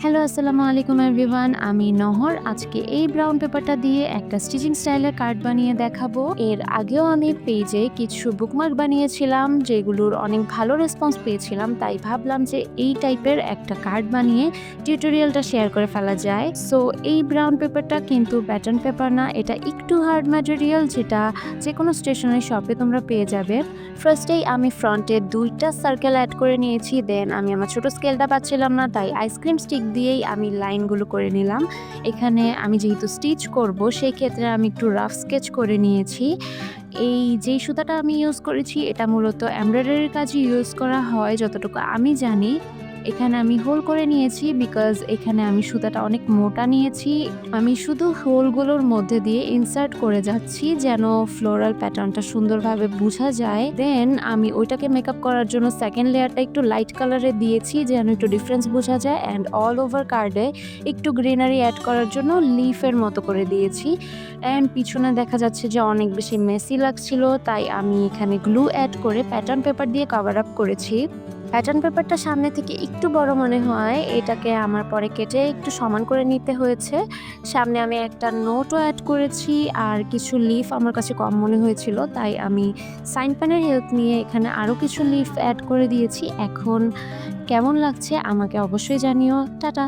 Hello, আসসালামু আলাইকুম everyone. আমি নহর। আজকে এই ব্রাউন পেপারটা দিয়ে একটা স্টিচিং স্টাইলের কার্ড বানিয়ে দেখাবো। এর আগেও আমি পেজে কিছু বুকমার্ক বানিয়েছিলাম, যেগুলোর অনেক ভালো রেসপন্স পেয়েছিলাম। তাই ভাবলাম যে এই টাইপের একটা কার্ড বানিয়ে টিউটোরিয়ালটা শেয়ার করে ফেলা যায়। সো এই ব্রাউন পেপারটা কিন্তু প্যাটার্ন পেপার না, এটা একটু হার্ড ম্যাটেরিয়াল, যেটা যেকোনো স্টেশনারি শপে তোমরা পেয়ে যাবে। ফার্স্টেই আমি ফ্রন্টে ২টা সার্কেল অ্যাড করে নিয়েছি। দেন আমি আমার ছোট স্কেলটা পাচ্ছিলাম না, তাই আইসক্রিম স্টিক দিয়েই আমি লাইনগুলো করে নিলাম। এখানে আমি যেহেতু স্টিচ করব, সেই ক্ষেত্রে আমি একটু রাফ স্কেচ করে নিয়েছি। এই যেই সুতাটা আমি ইউজ করেছি, এটা মূলত এমব্রয়ডারির কাজে ইউজ করা হয় যতটুকু আমি জানি। এখানে আমি হোল করে নিয়েছি বিকজ এখানে আমি সুতাটা অনেক মোটা নিয়েছি। আমি শুধু হোলগুলোর মধ্যে দিয়ে ইনসার্ট করে যাচ্ছি যেন ফ্লোরাল প্যাটার্নটা সুন্দরভাবে বোঝা যায়। দেন আমি ওইটাকে মেকআপ করার জন্য সেকেন্ড লেয়ারটা একটু লাইট কালারে দিয়েছি যেন একটু ডিফারেন্স বোঝা যায়। অ্যান্ড অল ওভার কার্ডে একটু গ্রিনারি অ্যাড করার জন্য লিফের মতো করে দিয়েছি। অ্যান্ড পিছনে দেখা যাচ্ছে যে অনেক বেশি মেসি লাগছিল, তাই আমি এখানে গ্লু অ্যাড করে প্যাটার্ন পেপার দিয়ে কভার আপ করেছি। প্যাটার্ন পেপারটা সামনে থেকে একটু বড় মনে হয়, এটাকে আমার পরে কেটে একটু সমান করে নিতে হয়েছে। সামনে আমি একটা নোটও অ্যাড করেছি, আর কিছু লিফ আমার কাছে কম মনে হয়েছিল, তাই আমি সাইন পেনের হেল্প নিয়ে এখানে আরও কিছু লিফ অ্যাড করে দিয়েছি। এখন কেমন লাগছে আমাকে অবশ্যই জানিও। টাটা।